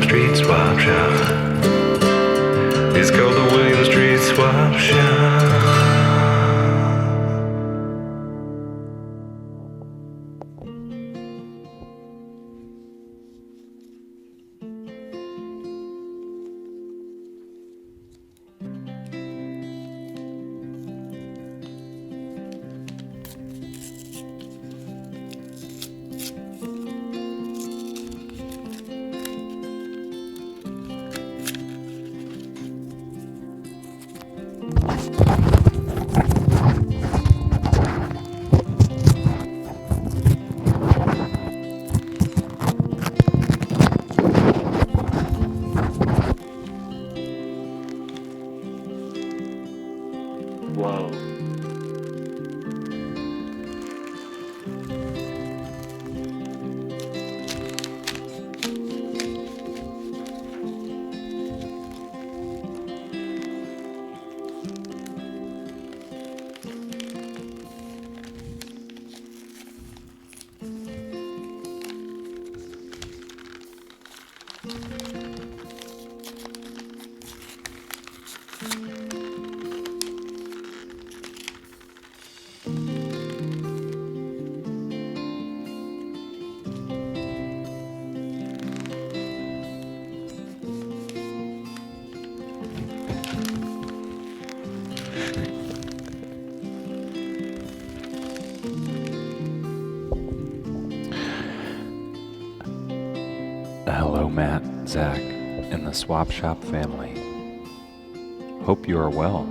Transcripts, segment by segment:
Street Swap Shop. It's called the William Street Swap Shop. Whoa. Hello, Matt, Zach, and the Swap Shop family. Hope you are well.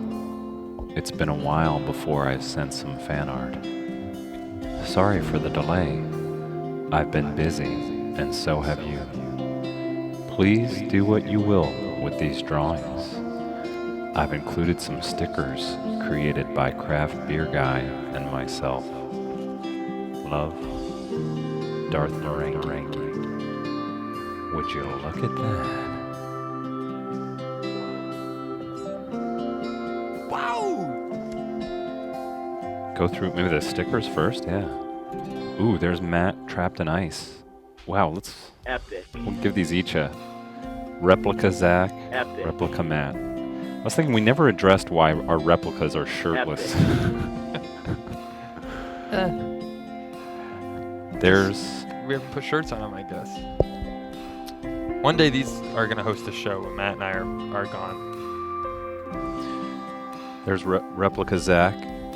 It's been a while before I sent some fan art. Sorry for the delay. I've been busy, and so have you. Please do what you will with these drawings. I've included some stickers created by Craft Beer Guy and myself. Love, Darth Marangi. Would you look at that? Wow! Go through maybe the stickers first, yeah. Ooh, there's Matt trapped in ice. Wow, we'll give these each a replica Zach, replica Matt. I was thinking we never addressed why our replicas are shirtless. There's... We haven't put shirts on them, I guess. One day these are going to host a show when Matt and I are gone. There's replica Zach,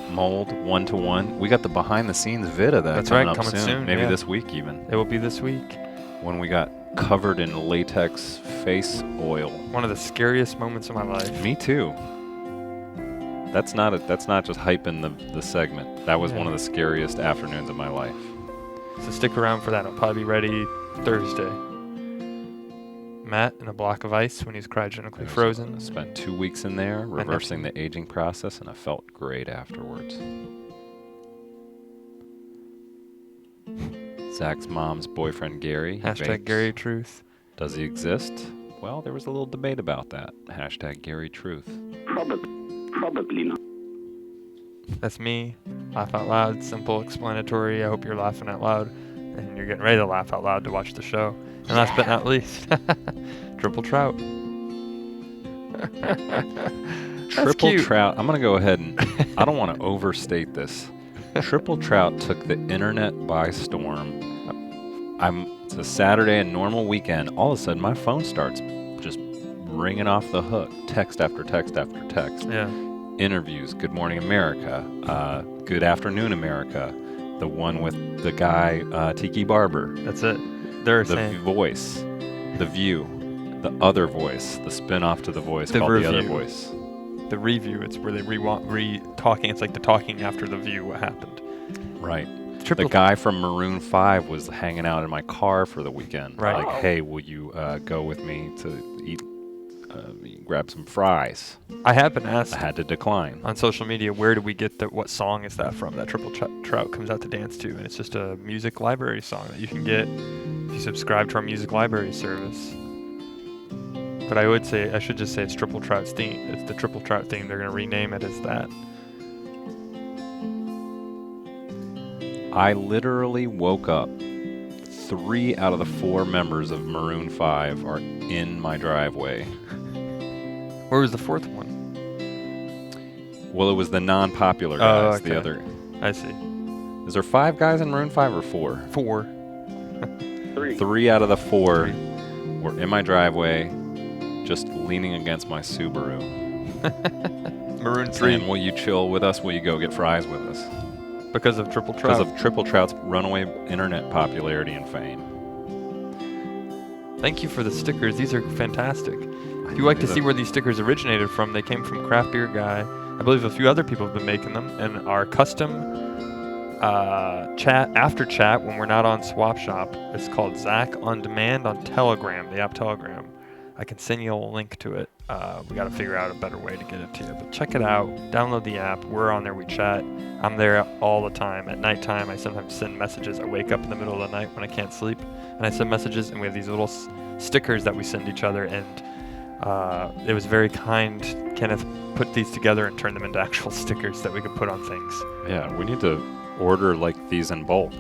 mold 1-to-1. We got the behind-the-scenes vid of that. That's coming right, up coming soon. Maybe yeah. this week even. It will be this week. When we got covered in latex face oil. One of the scariest moments of my life. Me too. That's not just hyping the segment. That was one of the scariest afternoons of my life. So stick around for that. It'll probably be ready Thursday. Matt in a block of ice when he's cryogenically frozen. I spent 2 weeks in there reversing the aging process, and I felt great afterwards. Zach's mom's boyfriend Gary. Hashtag Gary Truth. Does he exist? Well, there was a little debate about that. Hashtag Gary Truth. Probably not. That's me. Laugh out loud. Simple, explanatory. I hope you're laughing out loud. And you're getting ready to laugh out loud to watch the show. And last but not least, Triple Trout. Triple Trout. I'm going to go ahead and, I don't want to overstate this. Triple Trout took the internet by storm. It's a Saturday, a normal weekend. All of a sudden, my phone starts just ringing off the hook. Text after text after text. Yeah. Interviews. Good Morning America. Good Afternoon America. The one with the guy, Tiki Barber. That's it. They're the saying Voice. The View. The Other Voice. The spin-off to The Voice called The Other Voice. The review. It's where they re-talking. It's like the talking after the view. What happened? Right. The guy from Maroon 5 was hanging out in my car for the weekend. Right. Like, hey, will you go with me to eat, grab some fries? I have been asked. I had to decline. On social media, where do we get what song is that from? That Triple Trout comes out to dance to. And it's just a music library song that you can get if you subscribe to our music library service. But I should just say it's Triple Trout's theme. It's the Triple Trout theme. They're going to rename it as that. I literally woke up 3 out of the 4 members of Maroon 5 are in my driveway. Where was the fourth one? Well, it was the non-popular guys, okay. the other. I see. Is there 5 guys in Maroon 5 or 4? 4. 3 out of the 4 were in my driveway, just leaning against my Subaru. Maroon 3. Saying, will you chill with us? Will you go get fries with us? Because of Triple Because Trout. of Triple Trout's runaway internet popularity and fame. Thank you for the stickers. These are fantastic. If you like to see where these stickers originated from, they came from Craft Beer Guy. I believe a few other people have been making them. And our custom after chat when we're not on Swap Shop, it's called Zach on Demand on Telegram, the app Telegram. I can send you a link to it. We got to figure out a better way to get it to you. But check it out. Download the app. We're on there. We chat. I'm there all the time. At nighttime, I sometimes send messages. I wake up in the middle of the night when I can't sleep, and I send messages, and we have these little stickers that we send each other. And it was very kind. Kenneth put these together and turned them into actual stickers that we could put on things. Yeah, we need to order like these in bulk.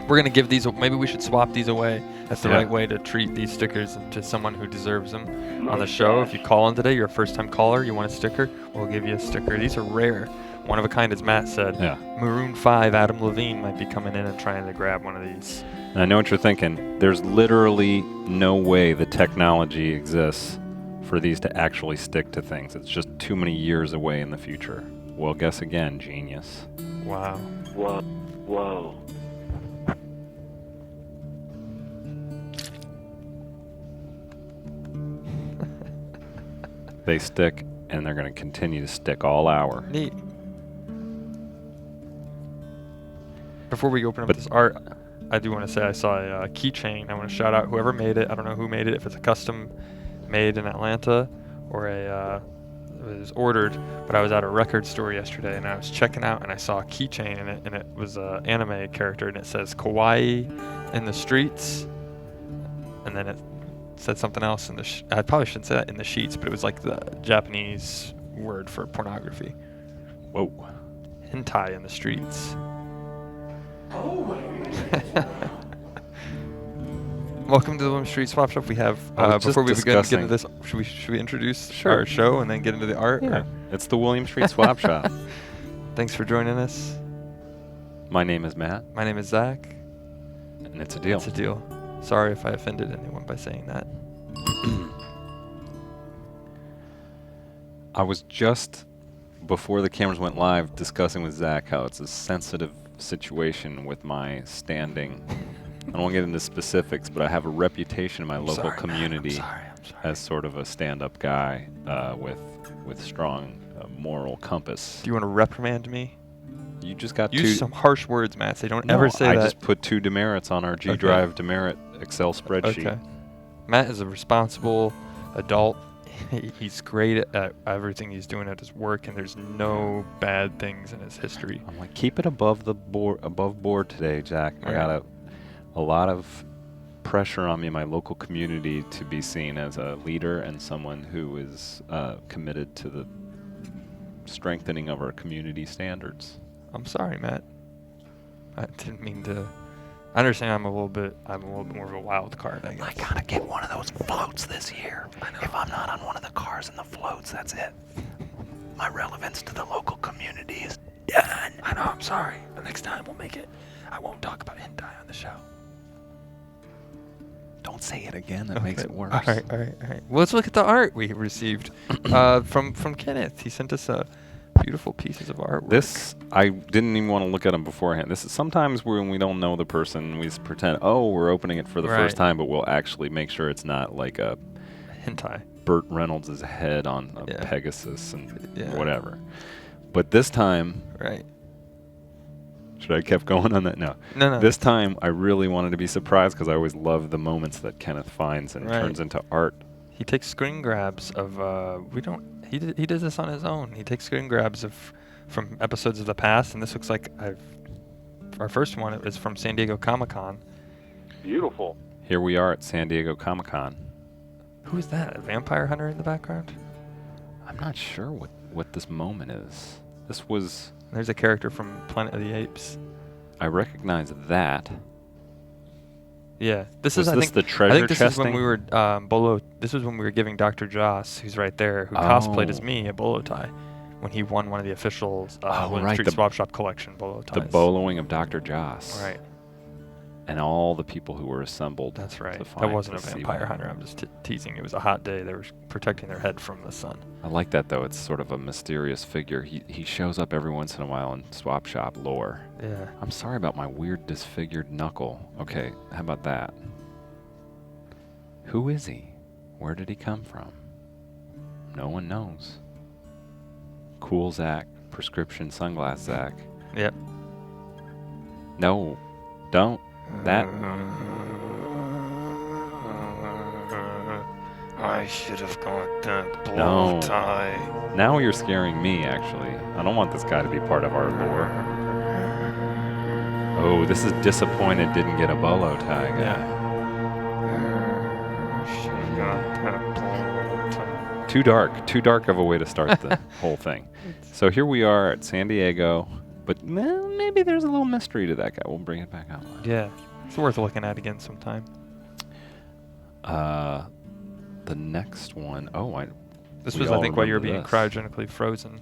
We're going to give these, maybe we should swap these away. That's the right way to treat these stickers to someone who deserves them on the show. If you call in today, you're a first-time caller, you want a sticker, we'll give you a sticker. These are rare. One of a kind, as Matt said. Yeah. Maroon 5, Adam Levine might be coming in and trying to grab one of these. And I know what you're thinking. There's literally no way the technology exists for these to actually stick to things. It's just too many years away in the future. Well, guess again, genius. Wow. Whoa. Whoa. They stick, and they're going to continue to stick all hour. Neat. Before we open up this art, I do want to say I saw a keychain. I want to shout out whoever made it. I don't know who made it, if it's a custom made in Atlanta or it was ordered, but I was at a record store yesterday and I was checking out and I saw a keychain in it, and it was an anime character, and it says Kawaii in the streets, and then it said something else in the I probably shouldn't say that in the sheets, but it was like the Japanese word for pornography. Whoa. Hentai in the streets. Welcome to the William Street Swap Shop. We have before we begin to get into this, should we introduce our show and then get into the art? Yeah. It's the William Street Swap Shop. Thanks for joining us. My name is Matt. My name is Zach. And it's a deal. It's a deal. Sorry if I offended anyone by saying that. I was just, before the cameras went live, discussing with Zach how it's a sensitive situation with my standing. I don't want to get into specifics, but I have a reputation in my local community as sort of a stand-up guy with strong moral compass. Do you want to reprimand me? You just got Use some harsh words, Matt. They don't ever say I that. just put 2 demerits on our G Drive demerit Excel spreadsheet. Okay. Matt is a responsible adult. He's great at everything he's doing at his work, and there's no bad things in his history. I'm like, keep it above board today, Jack. I got a lot of pressure on me in my local community to be seen as a leader and someone who is committed to the strengthening of our community standards. I'm sorry, Matt. I didn't mean to. I understand I'm a little bit more of a wild card, I guess. I gotta get one of those floats this year. If I'm not on one of the cars and the floats, that's it. My relevance to the local community is done. I know, I'm sorry. But next time we'll make it. I won't talk about hentai on the show. Don't say it again. That makes it worse. All right. Well, let's look at the art we received from Kenneth. He sent us beautiful pieces of artwork. This, I didn't even want to look at them beforehand. This is sometimes when we don't know the person, we just pretend, we're opening it for the first time, but we'll actually make sure it's not like a hentai. Burt Reynolds' head on a Pegasus and whatever. But this time, should I kept going on that? No. This time, I really wanted to be surprised because I always love the moments that Kenneth finds and turns into art. He takes screen grabs of He does this on his own. He takes screen grabs from episodes of the past, and this looks like our first one is from San Diego Comic-Con. Beautiful. Here we are at San Diego Comic-Con. Who is that? A vampire hunter in the background? I'm not sure what this moment is. This was... There's a character from Planet of the Apes. I recognize that. Yeah, this Was is. I this think the treasure I think this is when chesting? we were Bolo. This was when we were giving Dr. Joss, who's right there, who cosplayed as Oh. me, a bolo tie, when he won one of the official Oh, William right, Street the- Swap Shop collection bolo ties. The boloing of Dr. Joss. Right. And all the people who were assembled. That's right. To That find wasn't a to see vampire that. hunter. I'm just teasing. It was a hot day. They were protecting their head from the sun. I like that though. It's sort of a mysterious figure. He shows up every once in a while in swap shop lore. Yeah. I'm sorry about my weird disfigured knuckle. Okay, how about that? Who is he? Where did he come from? No one knows. Cool Zach, prescription sunglass Zach. Yep. No, don't. That. I should have got that blow No. tie. Now you're scaring me, actually. I don't want this guy to be part of our lore. Oh, this is disappointed didn't get a bolo tie guy. Should have got that blow tie. Too dark of a way to start the whole thing. So here we are at San Diego, but well, maybe there's a little mystery to that guy. We'll bring it back out. Yeah, it's worth looking at again sometime. The next one, This We was, I all think, while you were remember being this. cryogenically frozen.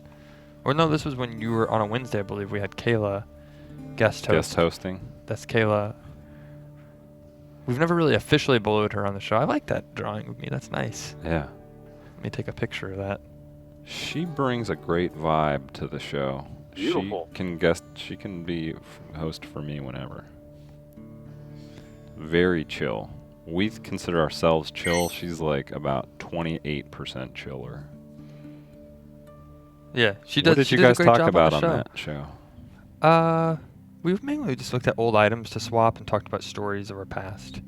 Or no, this was when you were on a Wednesday, I believe. We had Kayla guest host. guest hosting. That's Kayla. We've never really officially boloed her on the show. I like that drawing of me. That's nice. Yeah. Let me take a picture of that. She brings a great vibe to the show. Beautiful. She can be host for me whenever. Very chill. We consider ourselves chill. She's like about 28% chiller. Yeah, she does. What did she you does a guys great talk job about on on the that show? show. We've mainly just looked at old items to swap and talked about stories of our past.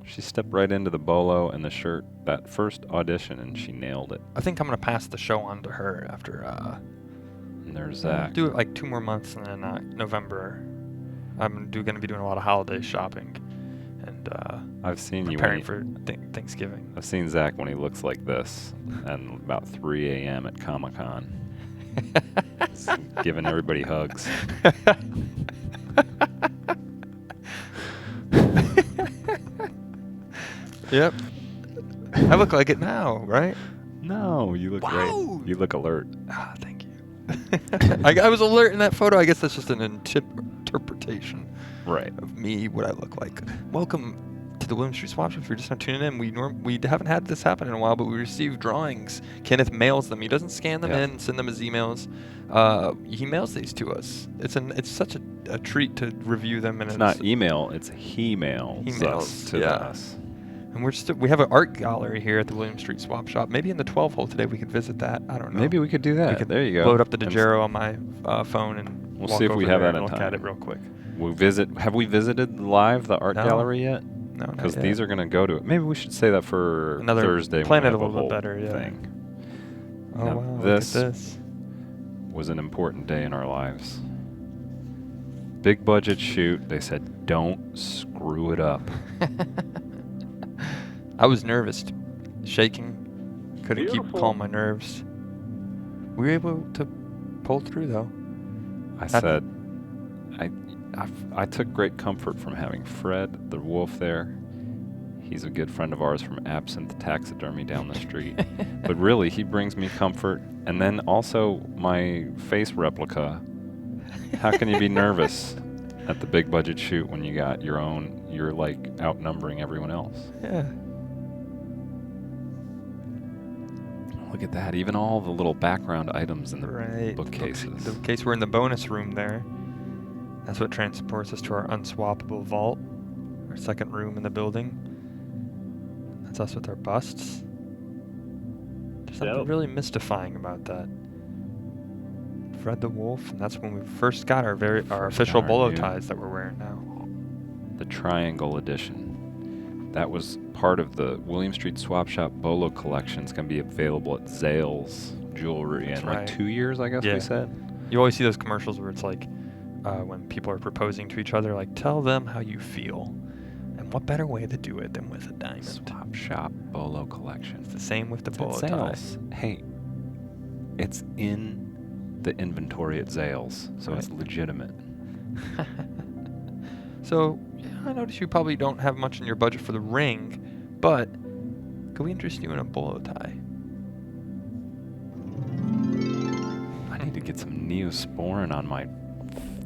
She stepped right into the bolo and the shirt that first audition, and she nailed it. I think I'm gonna pass the show on to her after. And there's Zach. Do it like 2 more months, and then November. I'm gonna be doing a lot of holiday shopping, and I've seen you. preparing for Thanksgiving. I've seen Zach when he looks like this, and about 3 a.m. at Comic-Con, giving everybody hugs. Yep. I look like it now, right? No, you look Wow. great. You look alert. Ah, thank you. I was alert in that photo. I guess that's just an interpretation Right. of me, what I look like. Welcome to the William Street Swap Shop. If you're just not tuning in, we haven't had this happen in a while, but we receive drawings. Kenneth mails them. He doesn't scan them Yeah. in, send them as emails. He mails these to us. It's such a treat to review them. And It's not email, it's he mails us to yeah. us. And we have an art gallery here at the William Street Swap Shop. Maybe in the 12 hole today we could visit that. I don't know. Maybe we could do that. We could there you go. load up the And Dejero on my phone and We'll walk see if we over have there that and in look at time. it real quick. Have we visited live the art No. gallery yet? No, not Because yet. these are going to go to it. Maybe we should say that for Another Thursday. plan when it we a have little bit whole better, yeah. Thing. Oh Now, wow! this- Look at this. Was an important day in our lives. Big budget shoot. They said, don't screw it up. I was nervous, shaking, couldn't keep Beautiful. calm my nerves. We were able to pull through though. I That- said, I took great comfort from having Fred, the wolf, there. He's a good friend of ours from Absinthe Taxidermy down the street. But really, he brings me comfort. And then also my face replica. How can you be nervous at the big budget shoot when you got your own, you're like outnumbering everyone else? Yeah. Look at that. Even all the little background items in the Right. bookcases. The case we're in the bonus room there. That's what transports us to our unswappable vault, our second room in the building. That's us with our busts. There's something Yep. really mystifying about that. Fred the Wolf, and that's when we first got our official got our bolo new- ties that we're wearing now. The Triangle Edition. That was part of the William Street Swap Shop Bolo collection. It's going to be available at Zales Jewelry That's in like right. 2 years, I guess Yeah. we said. You always see those commercials where it's like, when people are proposing to each other, like, tell them how you feel. And what better way to do it than with a diamond? Swap Shop Bolo collection. It's the same with the It's at bolo tie. Zales. Hey, it's in the inventory at Zales, so it's Right. legitimate. So, yeah, I notice you probably don't have much in your budget for the ring, but could we interest you in a bolo tie? I need to get some Neosporin on my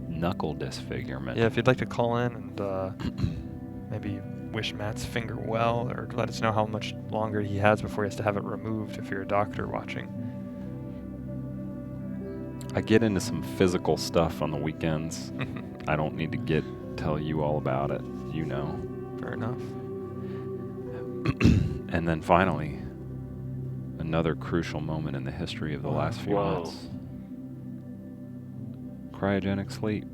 knuckle disfigurement. Yeah, if you'd like to call in and maybe wish Matt's finger well, or let us know how much longer he has before he has to have it removed if you're a doctor watching. I get into some physical stuff on the weekends. I don't need to tell you all about it. You know. Fair enough. And then finally, another crucial moment in the history of the last few Whoa. months. Cryogenic sleep.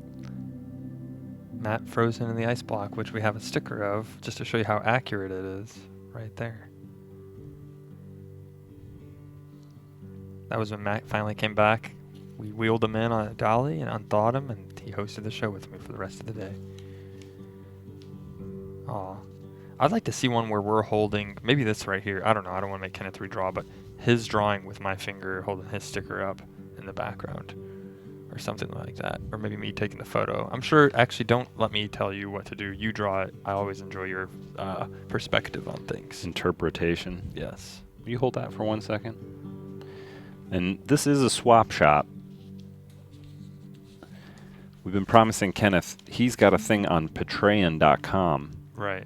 Matt frozen in the ice block, which we have a sticker of, just to show you how accurate it is, right there. That was when Matt finally came back. We wheeled him in on a dolly and unthawed him, and he hosted the show with me for the rest of the day. Aw. I'd like to see one where we're holding, maybe this right here, I don't know, I don't want to make Kenneth redraw, but his drawing with my finger holding his sticker up in the background. Or something like that. Or maybe me taking the photo. I'm sure, actually, don't let me tell you what to do. You draw it. I always enjoy your perspective on things. Interpretation. Yes. Will you hold that for 1 second? And this is a swap shop. We've been promising Kenneth, he's got a thing on Patreon.com. Right.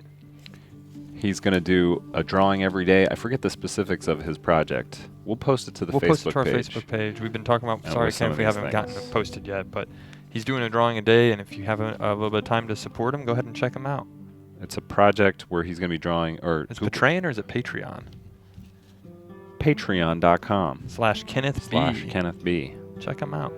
He's going to do a drawing every day. I forget the specifics of his project. We'll post it to the We'll Facebook post it to our page. Facebook page. We've been talking about, And sorry, with some Ken, of if we these haven't gotten things. it posted yet, but he's doing a drawing a day, and if you have a little bit of time to support him, go ahead and check him out. It's a project where he's going to be drawing, or Is it Google- Patreon or is it Patreon? Patreon.com /Kenneth B. /Kenneth B. Check him out.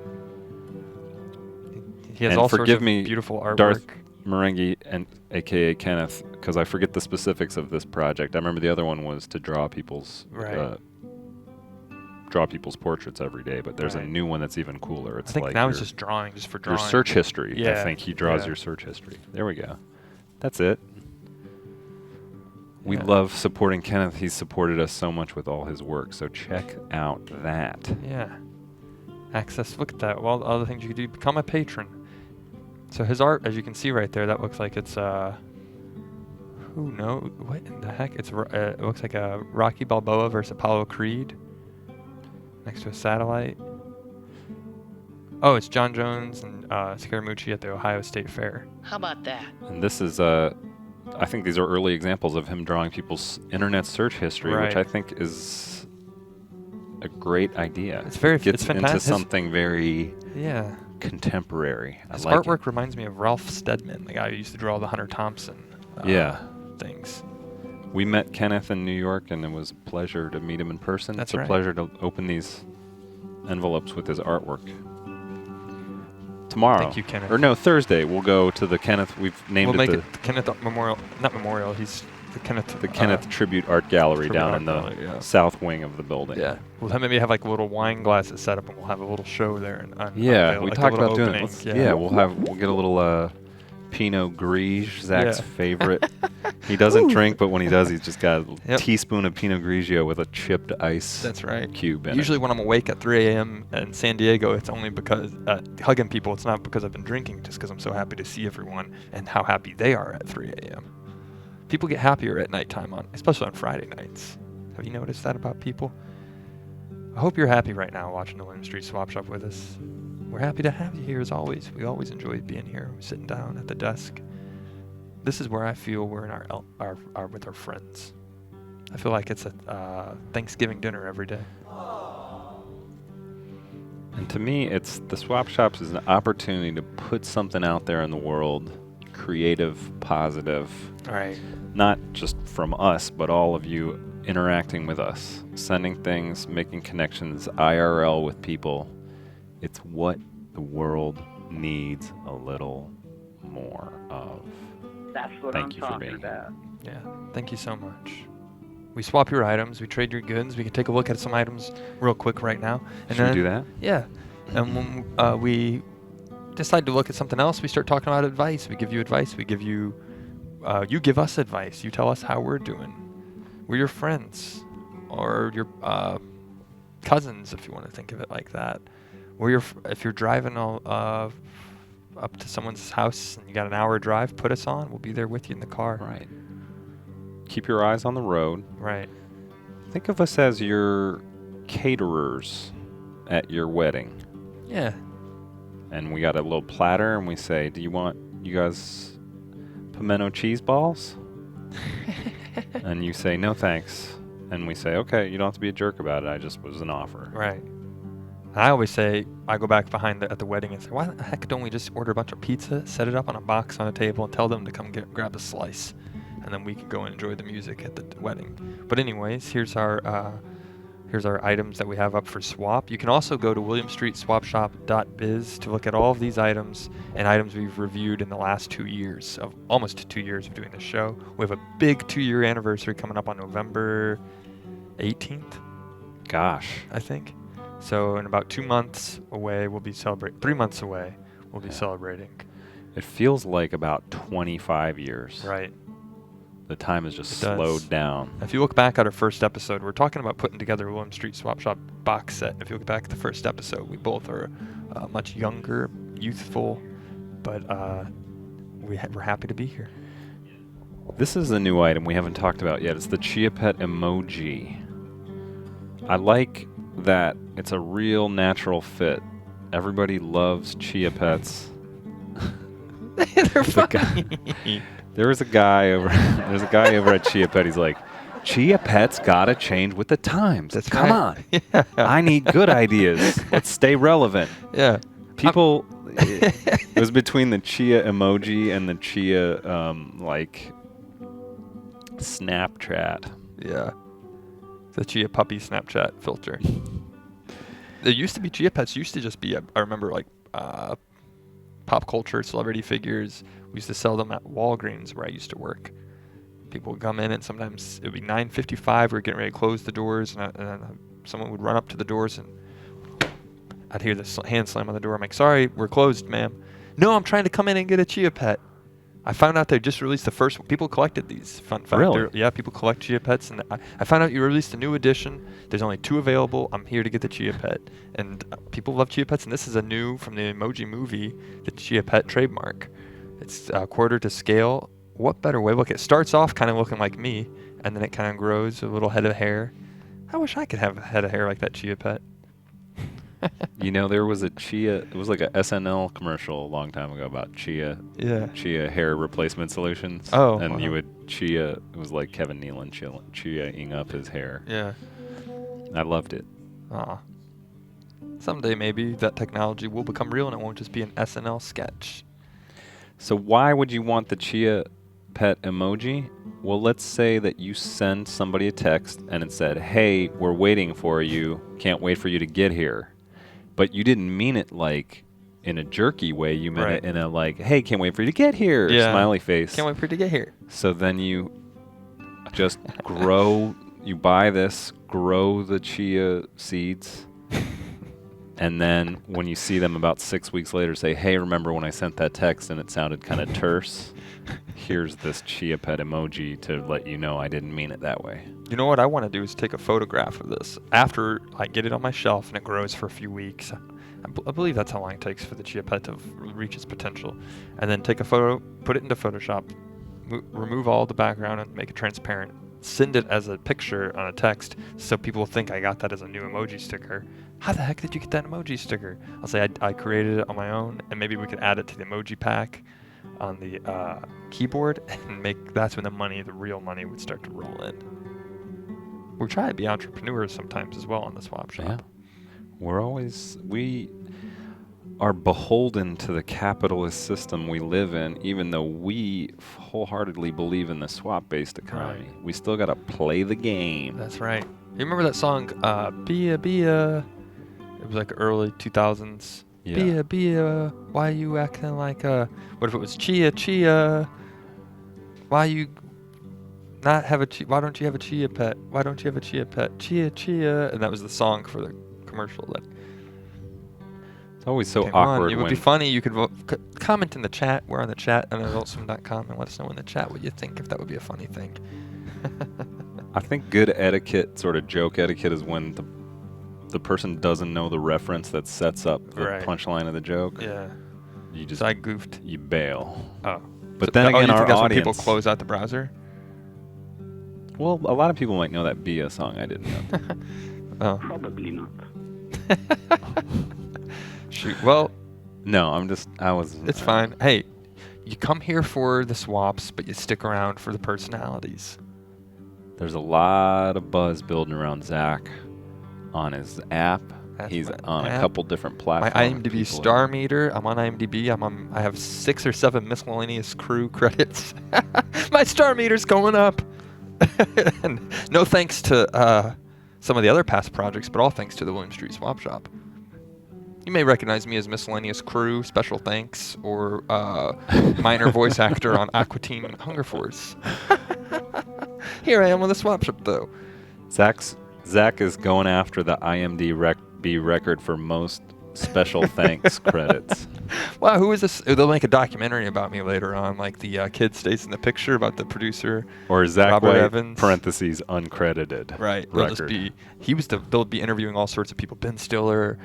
He has And all sorts forgive of me, beautiful artwork. Darth Merengue, and AKA Kenneth, because I forget the specifics of this project. I remember the other one was to draw people's portraits every day, but there's a Right. new one that's even cooler. I It's think like now your, it's just drawing, just for your drawing. search history. I Yeah, think he draws yeah. your search history. There we go. That's it. We Yeah. love supporting Kenneth. He's supported us so much with all his work, so check out that. Yeah. Access, look at that. Well, other things you could do, become a patron. So his art, as you can see right there, that looks like it's, who knows, what in the heck? It looks like a Rocky Balboa versus Apollo Creed next to a satellite. Oh, it's John Jones and Scaramucci at the Ohio State Fair. How about that? And this is, I think these are early examples of him drawing people's internet search history, which Right. I think is a great idea. It's very, It gets it's fantastic. into something very Yeah. contemporary. His I like artwork reminds me of Ralph Steadman, the guy who used to draw the Hunter Thompson Yeah. things. We met Kenneth in New York, and it was a pleasure to meet him in person. That's it's a right. pleasure to open these envelopes with his artwork. Tomorrow, Thank you, Kenneth. or no, Thursday, we'll go to the Kenneth. We've named We'll it make the, it the Kenneth Memorial, not Memorial, he's the Kenneth. Kenneth Tribute Art Gallery Tribute down Art in the Gallery, yeah. south wing of the building. Yeah. We'll maybe have like little wine glasses set up, and we'll have a little show there. And Yeah, unveil, we like a talked little about doing opening. it. Yeah, we'll get a little Pinot Grigio, Zach's Yeah. favorite. He doesn't drink, but when he does, he's just got a Yep. teaspoon of Pinot Grigio with a chipped ice That's right. cube in Usually it. when I'm awake at 3 a.m. in San Diego, it's only because hugging people. It's not because I've been drinking, just because I'm so happy to see everyone and how happy they are at 3 a.m. People get happier at nighttime, especially on Friday nights. Have you noticed that about people? I hope you're happy right now watching the William Street Swap Shop with us. We're happy to have you here as always. We always enjoy being here, sitting down at the desk. This is where I feel we're in our with our friends. I feel like it's a Thanksgiving dinner every day. And to me, it's the swap shops is an opportunity to put something out there in the world, creative, positive, All right. not just from us, but all of you interacting with us, sending things, making connections, IRL with people. It's what the world needs a little more of. That's what Thank I'm you for talking being about. Yeah. Thank you so much. We swap your items. We trade your goods. We can take a look at some items real quick right now. And Should then, we do that? Yeah. And when we decide to look at something else, we start talking about advice. We give you advice. We give you, you give us advice. You tell us how we're doing. We're your friends or your cousins, if you want to think of it like that. We're if you're driving up to someone's house and you got an hour drive, put us on. We'll be there with you in the car. Right. Keep your eyes on the road. Right. Think of us as your caterers at your wedding. Yeah. And we got a little platter and we say, do you want, you guys, pimento cheese balls? And you say, no thanks. And we say, okay, you don't have to be a jerk about it. I just was an offer. Right. I always say, I go back behind at the wedding and say, why the heck don't we just order a bunch of pizza, set it up on a box on a table, and tell them to come grab a slice, and then we can go and enjoy the music at the wedding. But anyways, here's our items that we have up for swap. You can also go to williamstreetswapshop.biz to look at all of these items and items we've reviewed in the last 2 years, of almost 2 years of doing this show. We have a big 2-year anniversary coming up on November 18th, Gosh. I think. So in about 2 months away, we'll be celebrating. 3 months away, we'll be celebrating. It feels like about 25 years. Right. The time has just It does. slowed down. If you look back at our first episode, we're talking about putting together a William Street Swap Shop box set. If you look back at the first episode, we both are much younger, youthful, but we're happy to be here. This is a new item we haven't talked about yet. It's the Chia Pet emoji. I like that it's a real natural fit. Everybody loves Chia Pets. They're funny. There's a guy over at Chia Pet. He's like, Chia Pet's gotta change with the times. That's Come right. on. Yeah. I need good ideas. Let's stay relevant. Yeah. People, it was between the Chia emoji and the Chia, Snapchat. Yeah. The Chia puppy Snapchat filter. There used to be Chia Pets. Used to just be, I remember, like, pop culture celebrity figures. We used to sell them at Walgreens where I used to work. People would come in and sometimes it would be 9:55. We were getting ready to close the doors, and someone would run up to the doors and I'd hear the hand slam on the door. I'm like, sorry, we're closed, ma'am. No, I'm trying to come in and get a Chia Pet. I found out they just released the first one. People collected these. Fun fact. Really? Yeah, people collect Chia Pets. And I found out you released a new edition. There's only 2 available. I'm here to get the Chia Pet. And people love Chia Pets. And this is a new, from the Emoji movie, the Chia Pet trademark. It's quarter to scale. What better way? Look, it starts off kind of looking like me. And then it kind of grows a little head of hair. I wish I could have a head of hair like that Chia Pet. You know, there was a Chia, it was like a SNL commercial a long time ago about Chia hair replacement solutions. Oh, and wow. you would Chia, it was like Kevin Nealon Chia-ing up his hair. Yeah. I loved it. Aw. Someday maybe that technology will become real and it won't just be an SNL sketch. So why would you want the Chia Pet emoji? Well, let's say that you send somebody a text and it said, hey, we're waiting for you, can't wait for you to get here. But you didn't mean it like in a jerky way. You meant it in a like, hey, can't wait for you to get here, smiley face. Can't wait for you to get here. So then you just you buy this, grow the chia seeds, and then when you see them about 6 weeks later, say, hey, remember when I sent that text and it sounded kind of terse? Here's this Chia Pet emoji to let you know I didn't mean it that way. You know what I want to do is take a photograph of this after I get it on my shelf and it grows for a few weeks. I believe that's how long it takes for the Chia Pet to reach its potential. And then take a photo, put it into Photoshop, remove all the background and make it transparent. Send it as a picture on a text so people think I got that as a new emoji sticker. How the heck did you get that emoji sticker? I'll say I created it on my own, and maybe we could add it to the emoji pack on the keyboard and that's when the real money would start to roll in. We try to be entrepreneurs sometimes as well on the Swap Shop. Yeah. We are beholden to the capitalist system we live in, even though we wholeheartedly believe in the swap-based economy. Right. We still got to play the game. That's right. You remember that song, Bia Bia? It was like early 2000s. Yeah. Bia Bia, why you acting like what if it was Chia Chia? Why you not have why don't you have a Chia Pet? Why don't you have a Chia Pet? Chia Chia. And that was the song for the commercial that It's always so came on. awkward It would when be funny. You could comment in the chat. We're on the chat on adultswim.com and let us know in the chat what you think, if that would be a funny thing. I think good etiquette, sort of joke etiquette, is when the person doesn't know the reference that sets up the Right. punchline of the joke. Yeah. You just So I goofed. you bail. Oh. But So- then oh, again, you think our that's when audience. people close out the browser? Well, a lot of people might know that be a song I didn't know. Oh. Probably not. Shoot. Well, No, I was. it's fine. Hey, you come here for the swaps, but you stick around for the personalities. There's a lot of buzz building around Zach on his app. That's He's my on a app. couple different My platforms. IMDb star meter. I'm on IMDb. I have 6 or 7 miscellaneous crew credits. My star meter's going up. And no thanks to some of the other past projects, but all thanks to the William Street Swap Shop. You may recognize me as miscellaneous crew, special thanks, or minor voice actor on Aqua Teen Hunger Force. Here I am on the Swap Shop, though. Zach is going after the IMDb record for most special thanks credits. Wow, who is this? They'll make a documentary about me later on, like the kid stays in the picture about the producer. Or Zach Robert White, Evans. parentheses, uncredited. Right. They'll just record. they'll be interviewing all sorts of people. Ben Stiller,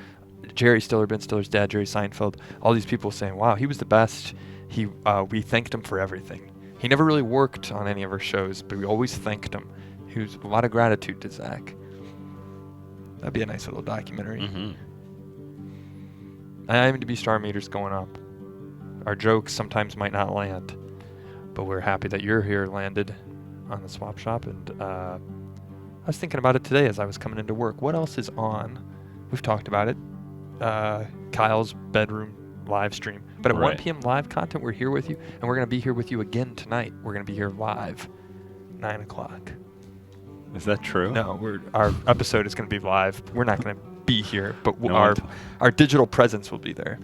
Jerry Stiller, Ben Stiller's dad, Jerry Seinfeld. All these people saying, "Wow, he was the best." We thanked him for everything. He never really worked on any of our shows, but we always thanked him. He was a lot of gratitude to Zach. That'd be a nice little documentary. Mm-hmm. IMDb star meter's going up. Our jokes sometimes might not land, but we're happy that you're here landed on the Swap Shop. And I was thinking about it today as I was coming into work. What else is on? We've talked about it. Kyle's bedroom live stream. But at 1 Right. p.m. live content, we're here with you, and we're going to be here with you again tonight. We're going to be here live, 9 o'clock. Is that true? No, our episode is going to be live. We're not going to be here, but No, our digital presence will be there.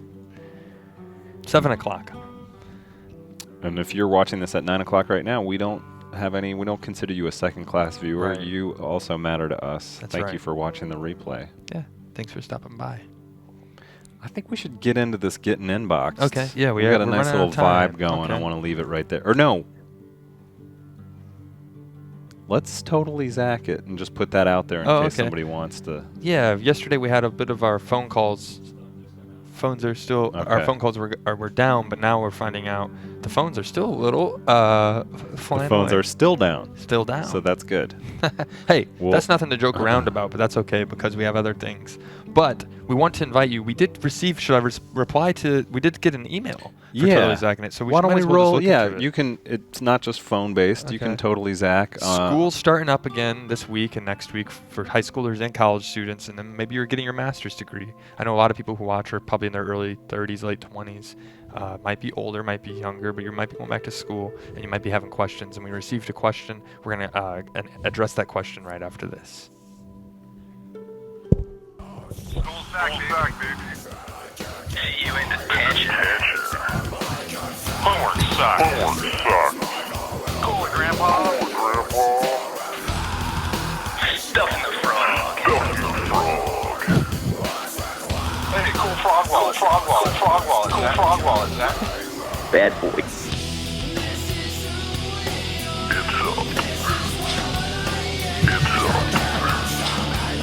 7 o'clock. And if you're watching this at 9 o'clock right now, we don't consider you a second-class viewer. Right. You also matter to us. That's Thank right. you for watching the replay. Yeah. Thanks for stopping by. I think we should get into this getting inbox. Okay, yeah, we we're got a nice running out little of time. vibe going. I Okay. want to leave it right there. Or no. Let's totally Zach it and just put that out there in Oh, case okay. somebody wants to. Yeah, yesterday we had a bit of our phone calls. Phones are still our Okay. phone calls were down, but now we're finding out the phones are still a little The flying phones away. are still down. Still down. So that's good. Hey, Well- that's nothing to joke around about, but that's okay because we have other things. But we want to invite you. We did receive. Should I reply to? We did get an email. For Yeah. Totally Zacking it. So Why don't might we as well just roll? look Yeah, into it. you can. It's not just phone based. You can Okay. totally Zach. School's starting up again this week and next week for high schoolers and college students, and then maybe you're getting your master's degree. I know a lot of people who watch are probably in their early 30s, late 20s. Might be older, might be younger, but you might be going back to school and you might be having questions. And we received a question. We're going to address that question right after this. Hey, you in detention? Homework sucks. Cool it, Grandpa. Stuffing the frog. Hey, cool frog wallet. Cool frog wallet, Zach. Bad boy.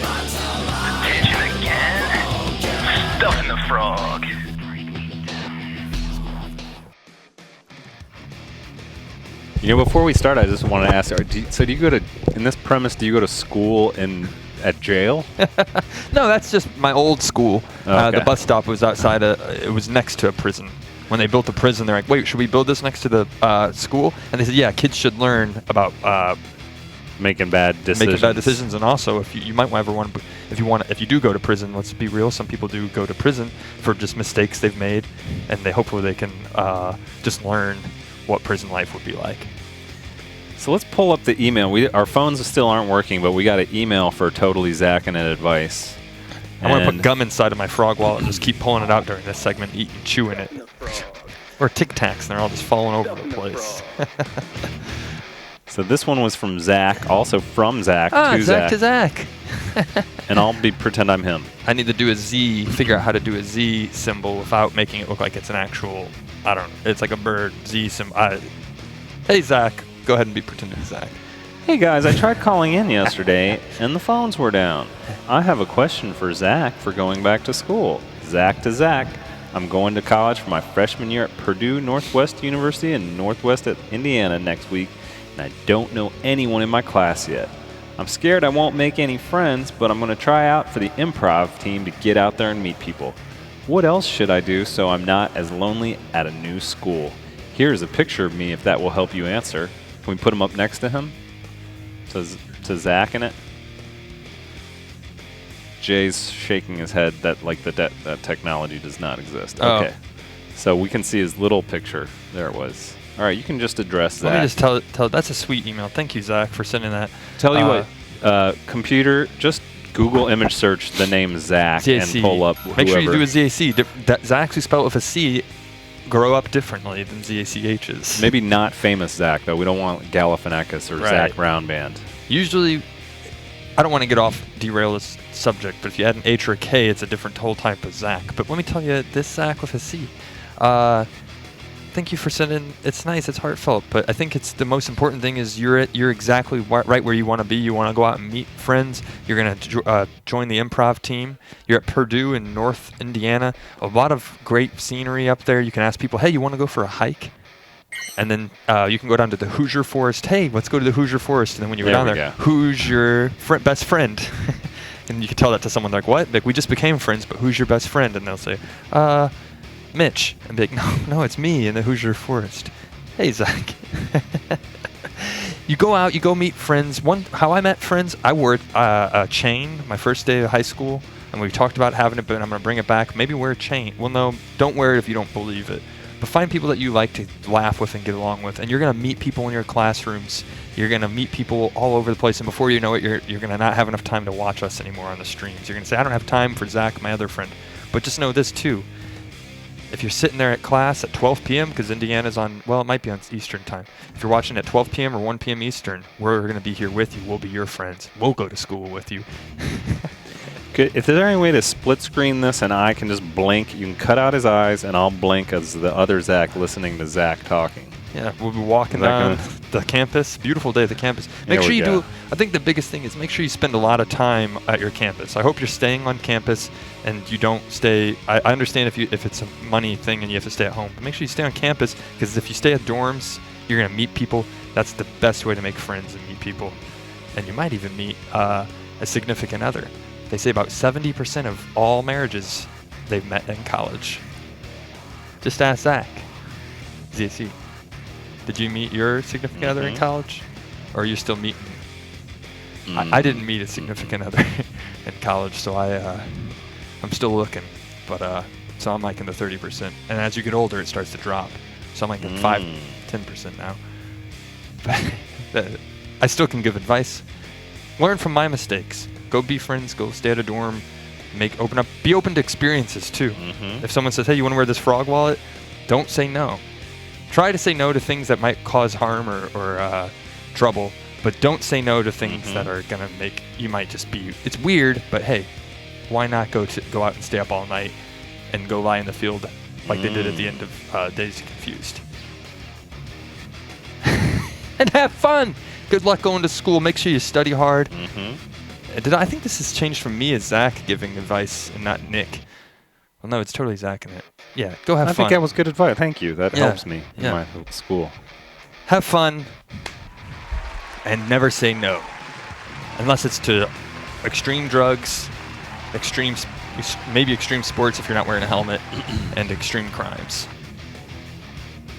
Detention again? Stuffing the frog. You know, before we start, I just want to ask: so do you go to in this premise? Do you go to school at jail? No, that's just my old school. Okay. The bus stop was outside. It was next to a prison. When they built the prison, they're like, "Wait, should we build this next to the school?" And they said, "Yeah, kids should learn about Making bad decisions. making bad decisions, and also if you might ever want, if you do go to prison, let's be real. Some people do go to prison for just mistakes they've made, and hopefully they can just learn what prison life would be like." So let's pull up the email. Our phones still aren't working, but we got an email for totally Zach and advice. I'm gonna put And- gum inside of my frog wallet and just keep pulling it out during this segment, eating, chewing it. Or Tic Tacs, and they're all just falling over the place. So this one was from Zach, also from Zach to Zach Zach, to Zach. and I'll pretend I'm him. I need to do a Z, figure out how to do a Z symbol without making it look like it's an actual, it's like a bird Z symbol. Hey Zach, go ahead and be pretending Zach. Hey guys, I tried calling in yesterday, and the phones were down. I have a question for Zach for going back to school. Zach to Zach. I'm going to college for my freshman year at Purdue Northwest University in Northwest Indiana next week, and I don't know anyone in my class yet. I'm scared I won't make any friends, but I'm going to try out for the improv team to get out there and meet people. What else should I do so I'm not as lonely at a new school? Here's a picture of me if that will help you answer. Can we put him up next to him? To Zach in it? Jay's shaking his head that that technology does not exist. Oh. Okay. So we can see his little picture. There it was. All right, you can just address Zach. Let me just tell that's a sweet email. Thank you, Zach, for sending that. Tell you what, computer, just Google image search the name Zach ZAC. and pull up whoever. Make sure you do a ZAC. Zach's who spell it with a C grow up differently than ZACHs. Maybe not famous Zach, though. We don't want Galifianakis or Right. Zach Brown Band. Usually, I don't want to get off, derail this subject, but if you add an H or a K, it's a different whole type of Zach. But let me tell you, this Zach with a C. Thank you for sending. It's nice. It's heartfelt. But I think it's the most important thing is you're exactly right where you want to be. You want to go out and meet friends. You're going to join the improv team. You're at Purdue in North Indiana. A lot of great scenery up there. You can ask people, hey, you want to go for a hike? And then you can go down to the Hoosier Forest. Hey, let's go to the Hoosier Forest. And then when you go down there, who's your best friend? And you can tell that to someone like, what? Like, we just became friends, but who's your best friend? And they'll say, Mitch. And be like, no, it's me in the Hoosier Forest. Hey, Zach. You go out, you go meet friends. How I met friends, I wore a chain my first day of high school, and we talked about having it, but I'm going to bring it back. Maybe wear a chain. Well, no, don't wear it if you don't believe it. But find people that you like to laugh with and get along with, and you're going to meet people in your classrooms. You're going to meet people all over the place, and before you know it, you're going to not have enough time to watch us anymore on the streams. You're going to say, I don't have time for Zach, my other friend. But just know this, too. If you're sitting there at class at 12 p.m., because Indiana's on, well, it might be on Eastern time. If you're watching at 12 p.m. or 1 p.m. Eastern, we're going to be here with you. We'll be your friends. We'll go to school with you. If there's any way to split screen this and I can just blink, you can cut out his eyes and I'll blink as the other Zach listening to Zach talking. Yeah, we'll be walking down the campus. Beautiful day at the campus. Make sure you do. I think the biggest thing is make sure you spend a lot of time at your campus. I hope you're staying on campus and you don't stay. I understand if it's a money thing and you have to stay at home, but make sure you stay on campus because if you stay at dorms, you're gonna meet people. That's the best way to make friends and meet people, and you might even meet a significant other. They say about 70% of all marriages they've met in college. Just ask Zach. ZC. Did you meet your significant other in college? Or are you still meeting? I didn't meet a significant other in college, so I'm still looking. But so I'm like in the 30%. And as you get older, it starts to drop. So I'm like in 10% now. But I still can give advice. Learn from my mistakes. Go be friends. Go stay at a dorm. Be open to experiences too. If someone says, "Hey, you want to wear this frog wallet?" Don't say no. Try to say no to things that might cause harm or trouble, but don't say no to things that are gonna make you might just be. It's weird, but hey, why not go out and stay up all night and go lie in the field like they did at the end of Dazed and Confused? And have fun. Good luck going to school. Make sure you study hard. I think this has changed from me as Zach giving advice and not Nick. Well, no, it's totally Zach in it. Yeah, go have fun. I think that was good advice. Thank you. That helps me in my school. Have fun and never say no. Unless it's to extreme drugs, maybe extreme sports if you're not wearing a helmet, and extreme crimes.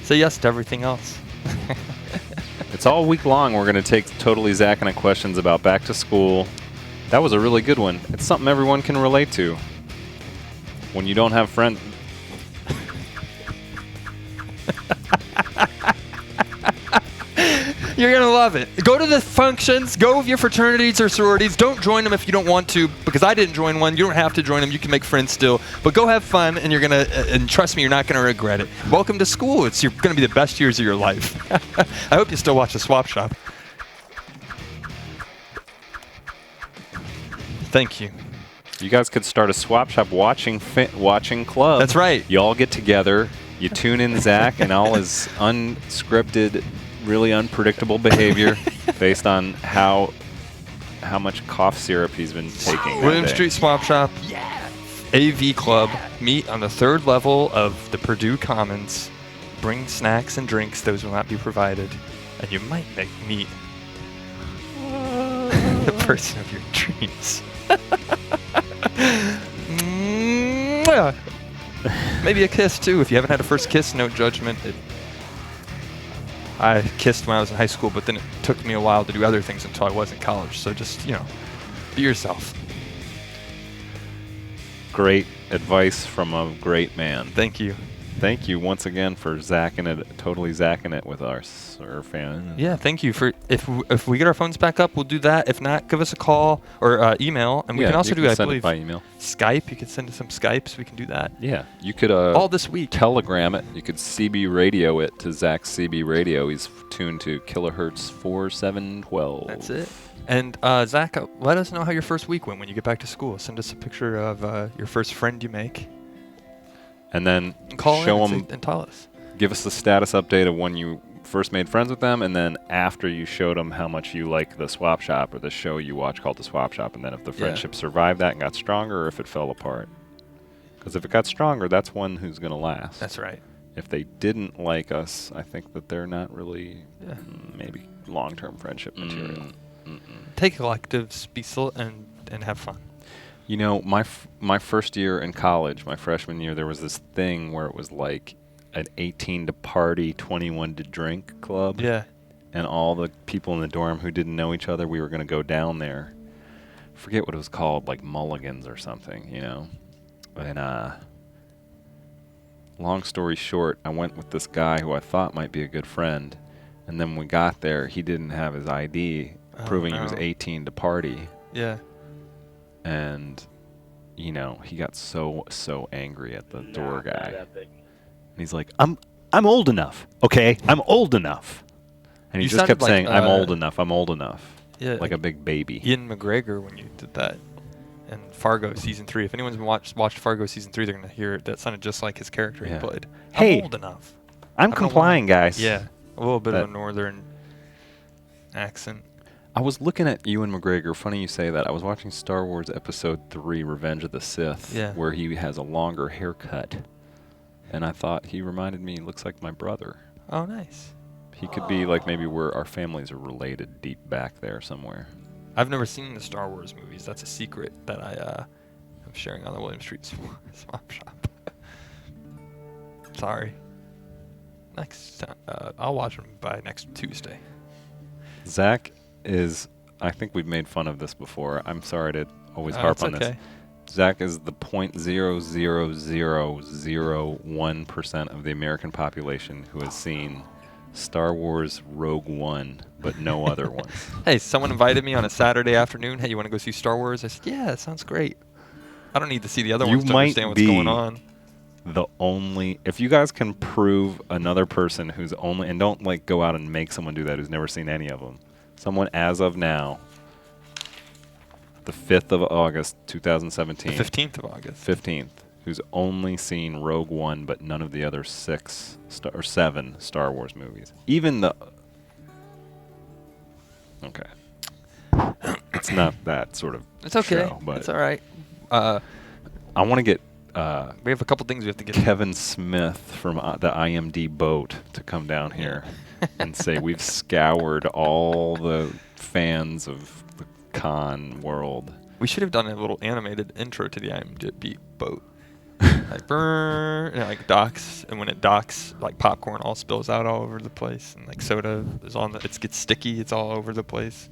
Say yes to everything else. It's all week long. We're going to take totally Zach and I questions about back to school. That was a really good one. It's something everyone can relate to. When you don't have friends. You're going to love it. Go to the functions. Go with your fraternities or sororities. Don't join them if you don't want to, because I didn't join one. You don't have to join them. You can make friends still. But go have fun, and you're going to, and trust me, you're not going to regret it. Welcome to school. You're going to be the best years of your life. I hope you still watch the Swap Shop. Thank you. You guys could start a Swap Shop watching club. That's right. You all get together. You tune in Zach and all his unscripted, really unpredictable behavior based on how much cough syrup he's been taking. William Street Swap Shop. Yeah. AV Club. Meet on the 3rd level of the Purdue Commons. Bring snacks and drinks. Those will not be provided. And you might meet the person of your dreams. Mwah. Maybe a kiss, too. If you haven't had a first kiss, no judgment. I kissed when I was in high school, but then it took me a while to do other things until I was in college. So just, be yourself. Great advice from a great man. Thank you. Thank you once again for totally zacking it with our fan. Yeah, thank you for if we get our phones back up, we'll do that. If not, give us a call or email, and we can also I send believe, it by email. Skype. You can send us some Skypes. We can do that. Yeah, you could all this week. Telegram it. You could CB radio it to Zach's CB radio. He's tuned to kilohertz 4712. That's it. And Zach, let us know how your first week went when you get back to school. Send us a picture of your first friend you make. And then call show in them and tell us. Give us the status update of when you first made friends with them, and then after you showed them how much you like the Swap Shop or the show you watch called The Swap Shop, and then if the friendship survived that and got stronger, or if it fell apart. Because if it got stronger, that's one who's going to last. That's right. If they didn't like us, I think that they're not really maybe long-term friendship material. Take electives, be and have fun. You know, my first year in college, my freshman year, there was this thing where it was like an 18 to party, 21 to drink club. Yeah. And all the people in the dorm who didn't know each other, we were going to go down there. Forget what it was called, like Mulligan's or something, And long story short, I went with this guy who I thought might be a good friend. And then when we got there, he didn't have his ID proving he was 18 to party. Yeah. And, he got so angry at the door guy. And he's like, I'm old enough, okay? I'm old enough. And he just kept saying, I'm old enough, I'm old enough. Yeah. Like a big baby. Ian McGregor when you did that. And Fargo Season 3. If anyone's watched Fargo Season 3, they're going to hear it. That sounded just like his character he played. Hey, I'm old enough. I'm complying, guys. Yeah. A little bit of a northern accent. I was looking at Ewan McGregor. Funny you say that. I was watching Star Wars Episode 3, Revenge of the Sith, where he has a longer haircut. And I thought he reminded me, looks like my brother. Oh, nice. He could be like maybe where our families are related deep back there somewhere. I've never seen the Star Wars movies. That's a secret that I am sharing on the William Street Swap Shop. Sorry. Next time, I'll watch them by next Tuesday. Zach is, I think we've made fun of this before. I'm sorry to always harp on this. Zach is the 0.00001% of the American population who has seen Star Wars Rogue One, but no other ones. Hey, someone invited me on a Saturday afternoon. Hey, you want to go see Star Wars? I said, yeah, that sounds great. I don't need to see the other ones to understand what's going on. The only, if you guys can prove another person who's only, and don't like go out and make someone do that who's never seen any of them. Someone as of now, the 5th of August, 2017. The 15th of August. 15th, who's only seen Rogue One, but none of the other 7 Star Wars movies. Even the, okay. It's not that sort of It's okay. show, but it's all right. I want to get we have a couple things we have to get Kevin Smith from the IMD boat to come down here and say we've scoured all the fans of the con world. We should have done a little animated intro to the IMDb boat. Like burn, and like docks, and when it docks, like popcorn all spills out all over the place, and like soda is on it gets sticky, it's all over the place.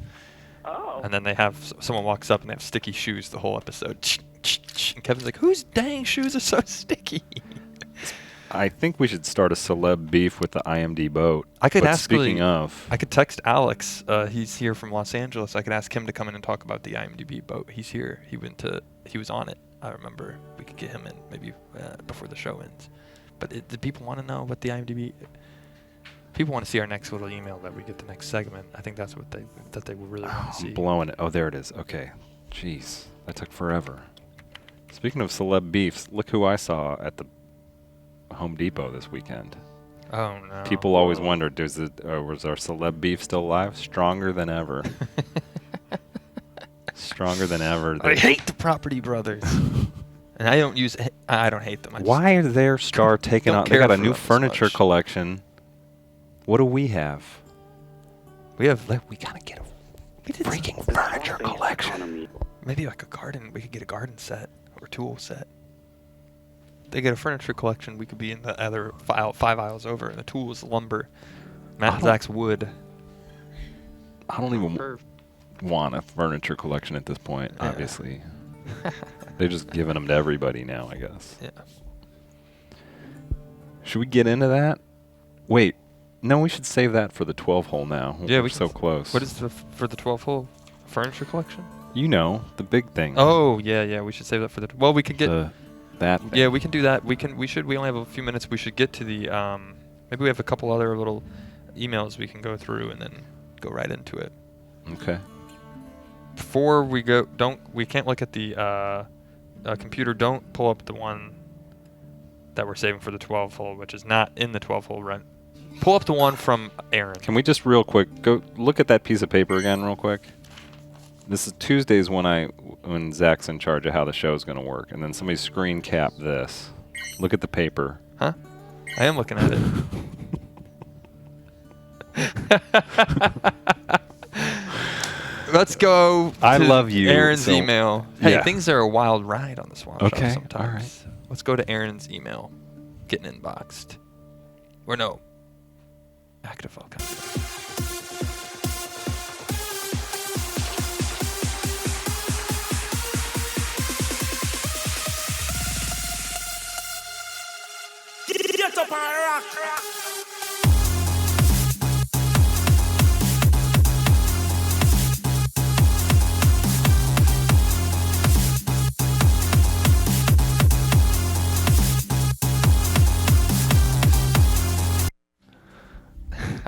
Oh. And then they have someone walks up and they have sticky shoes the whole episode. And Kevin's like, "Whose dang shoes are so sticky?" I think we should start a celeb beef with the IMD boat. I could but ask. Speaking of, I could text Alex. He's here from Los Angeles. I could ask him to come in and talk about the IMDb boat. He's here. He was on it. I remember. We could get him in maybe before the show ends. But do people want to know what the IMDb? People want to see our next little email that we get the next segment. I think that's what they really want to see. I'm blowing it. Oh, there it is. Okay. Jeez, that took forever. Speaking of celeb beefs, look who I saw at the Home Depot this weekend. Oh no! People always wondered, was our celeb beef still alive? Stronger than ever. Stronger than ever. I hate the Property Brothers. And I don't use. I don't hate them. I just Why is their star taken don't out? They care got a for new them as furniture much. collection. What do we have? We have We gotta get a Freaking furniture collection. maybe like a garden. We could get a garden set or a tool set. They get a furniture collection. We could be in the other 5 aisles over. And the tools, lumber, Matt and don't- Zach's wood. I don't even want a furniture collection at this point, Yeah. obviously. They're just giving them to everybody now, I guess. Yeah. Should we get into that? Wait. No, we should save that for the 12 hole now. Yeah, We're we so can- close. What is for the 12-hole furniture collection? You know, the big thing. Oh yeah. We should save that for the. Well, we could get. That thing. Yeah, we can do that. We only have a few minutes. We should get to the. Maybe we have a couple other little emails we can go through and then go right into it. Okay. Before we go, we can't look at the computer. Don't pull up the one that we're saving for the 12 hole, which is not in the 12 hole run. Pull up the one from Aaron. Can we just real quick go look at that piece of paper again real quick? This is Tuesdays when Zach's in charge of how the show's going to work, and then somebody screen cap this. Look at the paper. Huh? I am looking at it. Let's go. I to love you, Aaron's so- email. Hey, Yeah. things are a wild ride on the Swamp Shop Okay, sometimes. all right. Let's go to Aaron's email. Getting inboxed. Or no. Active file content.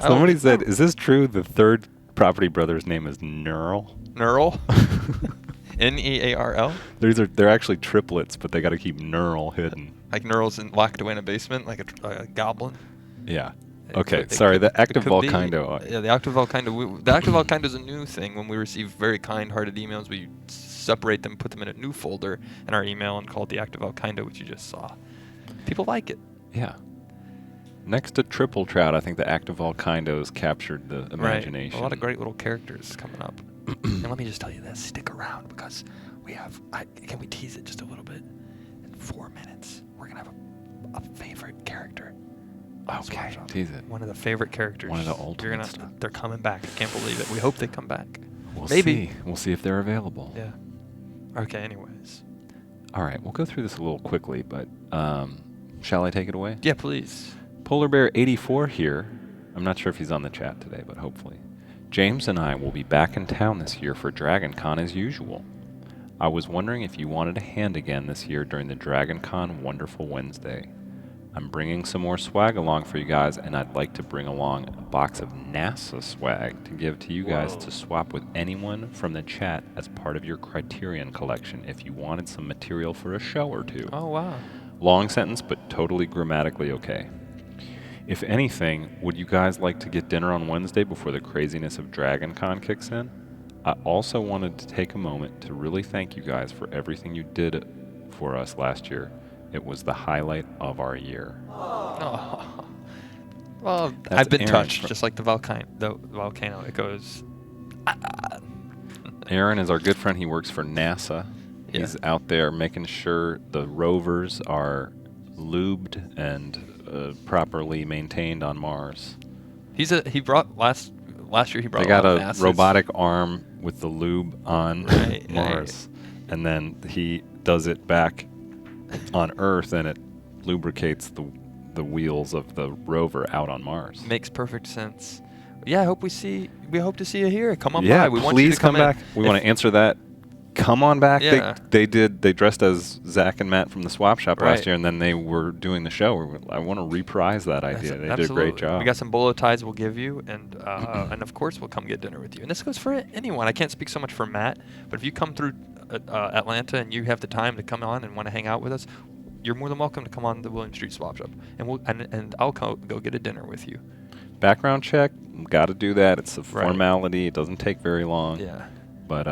Somebody said, "Is this true? The third property brother's name is Neural." Neural. Nearl. They're actually triplets, but they got to keep Neural hidden. Like Neural's locked away in a basement, like a goblin. Yeah. It Okay. could- it Sorry. could- The it active could be. volcano. Yeah, the active volcano. The active volcano is a new thing. When we receive very kind-hearted emails, we separate them, put them in a new folder in our email, and call it the active volcano, which you just saw. People like it. Yeah. Next to triple trout, I think the active volcanoes captured the imagination. Right. A lot of great little characters coming up. And let me just tell you this: stick around because we have. Can we tease it just a little bit? In 4 minutes, we're gonna have a favorite character. on Okay, Swamp Shop. tease it. One of the favorite characters. One of the You're ultimate gonna. stuff. They're coming back. I can't believe it. We hope they come back. We'll Maybe. see. We'll see if they're available. Yeah. Okay. Anyways. All right, we'll go through this a little quickly, but shall I take it away? Yeah. Please. Polar Bear 84 here. I'm not sure if he's on the chat today, but hopefully. James and I will be back in town this year for Dragon Con as usual. I was wondering if you wanted a hand again this year during the Dragon Con Wonderful Wednesday. I'm bringing some more swag along for you guys, and I'd like to bring along a box of NASA swag to give to you guys to swap with anyone from the chat as part of your Criterion collection if you wanted some material for a show or two. Oh wow. Long sentence, but totally grammatically okay. If anything, would you guys like to get dinner on Wednesday before the craziness of Dragon Con kicks in? I also wanted to take a moment to really thank you guys for everything you did for us last year. It was the highlight of our year. Oh. Well, That's I've been Aaron touched, from- just like the volcano. It goes. Aaron is our good friend. He works for NASA. Yeah. He's out there making sure the rovers are lubed and properly maintained on Mars. He brought last year. He brought. They got lot of a NASA's. robotic arm with the lube on Right, Mars, and then he does it back on Earth, and it lubricates the wheels of the rover out on Mars. Makes perfect sense. Yeah, I hope we hope to see you here. Come on Yeah, by. We want you please to come back. in. We want to answer that. Come on back. Yeah. They dressed as Zach and Matt from the Swap Shop Right. last year, and then they were doing the show. I want to reprise that idea. They did a great Absolutely. job. We got some bolo ties we'll give you, and of course we'll come get dinner with you. And this goes for anyone. I can't speak so much for Matt, but if you come through Atlanta and you have the time to come on and want to hang out with us, you're more than welcome to come on the William Street Swap Shop, and I'll go get a dinner with you. Background check. Got to do that. It's a Right. formality. It doesn't take very long. Yeah. But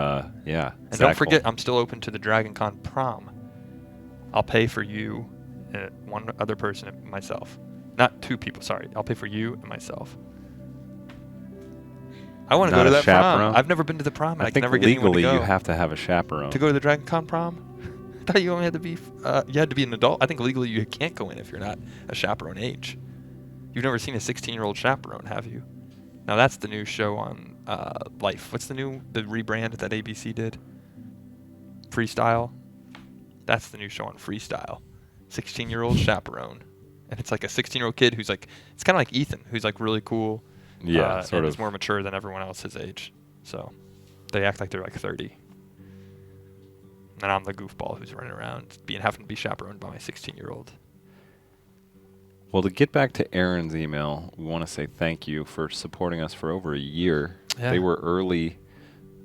yeah. And Zach don't will- forget, I'm still open to the Dragon Con prom. I'll pay for you and one other person and myself. Not 2 people, sorry. I'll pay for you and myself. I want to Not go to a that chaperone? prom. I've never been to the prom. I can think never get anyone legally to go. you have to have a chaperone. To go to the Dragon Con prom? I thought you only had to be you had to be an adult. I think legally you can't go in if you're not a chaperone age. You've never seen a 16-year-old chaperone, have you? Now that's the new show on Life. What's the rebrand that ABC did? Freestyle. That's the new show on Freestyle. 16-year-old chaperone. And it's like a 16-year-old kid who's like, it's kind of like Ethan, who's like really cool. Yeah, sort and of. is more mature than everyone else his age. So they act like they're like 30. And I'm the goofball who's running around having to be chaperoned by my 16-year-old. Well, to get back to Aaron's email, we want to say thank you for supporting us for over a year. Yeah. They were early.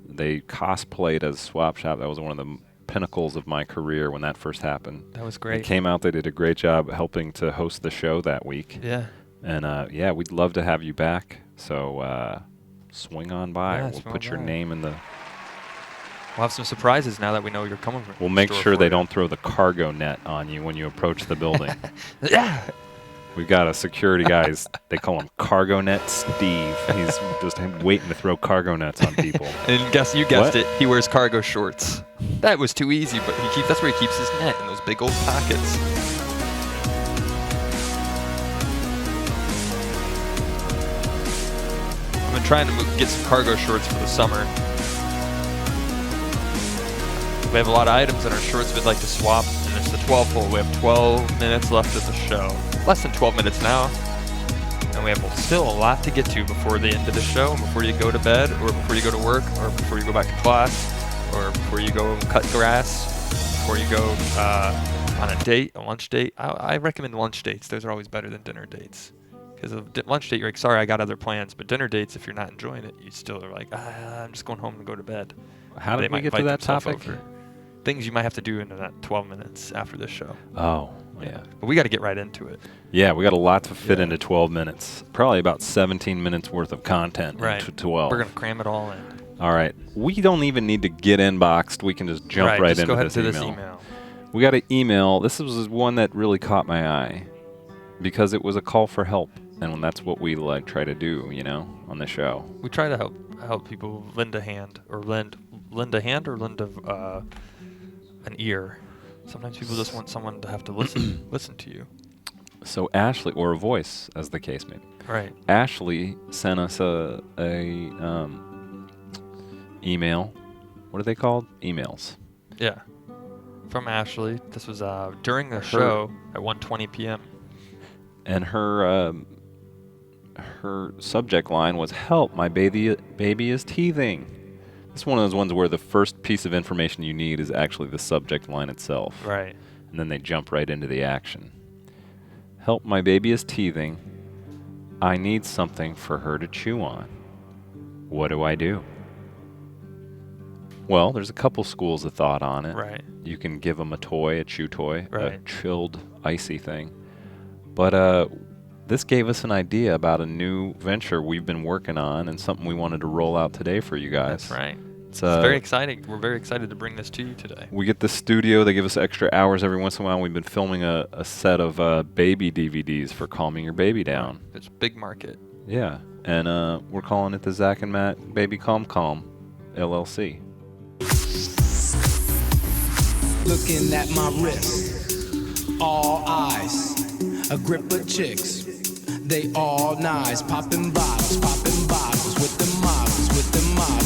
They cosplayed as Swap Shop. That was one of the pinnacles of my career when that first happened. That was They great. came out. They did a great job helping to host the show that week. Yeah. And, yeah, we'd love to have you back. So swing on by. Yeah, We'll swing put on your by. name in the... We'll have some surprises now that we know you're coming from. We'll make store sure for they you. don't throw the cargo net on you when you approach the building. Yeah. We've got a security guy. They call him Cargo Net Steve. He's just waiting to throw cargo nets on people. And you guessed What? it. He wears cargo shorts. That was too easy, but that's where he keeps his net in those big old pockets. I've been trying to get some cargo shorts for the summer. We have a lot of items in our shorts we'd like to swap, and it's the 12 hole. We have 12 minutes left of the show. Less than 12 minutes now. And we have still a lot to get to before the end of the show, and before you go to bed, or before you go to work, or before you go back to class, or before you go cut grass, before you go on a date, a lunch date. I recommend lunch dates. Those are always better than dinner dates. Because a lunch date, you're like, sorry, I got other plans. But dinner dates, if you're not enjoying it, you still are like, I'm just going home and go to bed. How They did we might get to invite that themselves topic? over. Things you might have to do in that 12 minutes after this show. Oh, yeah. But we got to get right into it. Yeah, we got a lot to fit Yeah. into 12 minutes. Probably about 17 minutes worth of content Right. into 12. We're going to cram it all in. All right. We don't even need to get inboxed. We can just jump right just into go ahead this to email. this email. We got an email. This was one that really caught my eye because it was a call for help. And that's what we try to do, on the show. We try to help people lend a hand or lend an ear. Sometimes people just want someone to have to listen to you. So Ashley, or a voice, as the case may be. Right. Ashley sent us a email. What are they called? Emails. Yeah. From Ashley. This was during the show at 1:20 p.m. And her subject line was, "Help, my baby is teething." It's one of those ones where the first piece of information you need is actually the subject line itself. Right. And then they jump right into the action. "Help, my baby is teething. I need something for her to chew on. What do I do?" Well, there's a couple schools of thought on it. Right. You can give them a toy, a chew toy, a Right. chilled, icy thing. But this gave us an idea about a new venture we've been working on and something we wanted to roll out today for you guys. That's right. It's It's very exciting. We're very excited to bring this to you today. We get the studio. They give us extra hours every once in a while. We've been filming a set of baby DVDs for calming your baby down. It's a big market. Yeah. And we're calling it the Zach and Matt Baby Calm LLC. Looking at my wrist, all eyes, a grip of chicks, they all nice, popping bottles with the models, popping bottles with the models.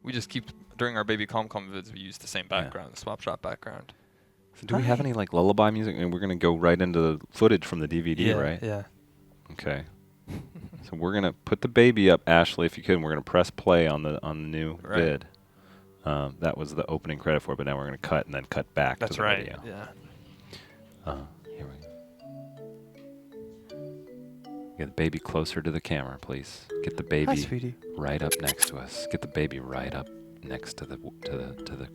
We just keep, during our Baby Calm vids, we use the same background, the swap shop background. So do we have any lullaby music? And we're going to go right into the footage from the DVD, right? Yeah. Okay. So we're gonna put the baby up, Ashley, if you could. And we're gonna press play on the new Right. vid. That was the opening credit for it, but now we're gonna cut and then cut back That's to the right. video. Yeah. Here we go. Get the baby closer to the camera, please. Get the Hi, baby sweetie. right up next to us. Get the baby right up next to the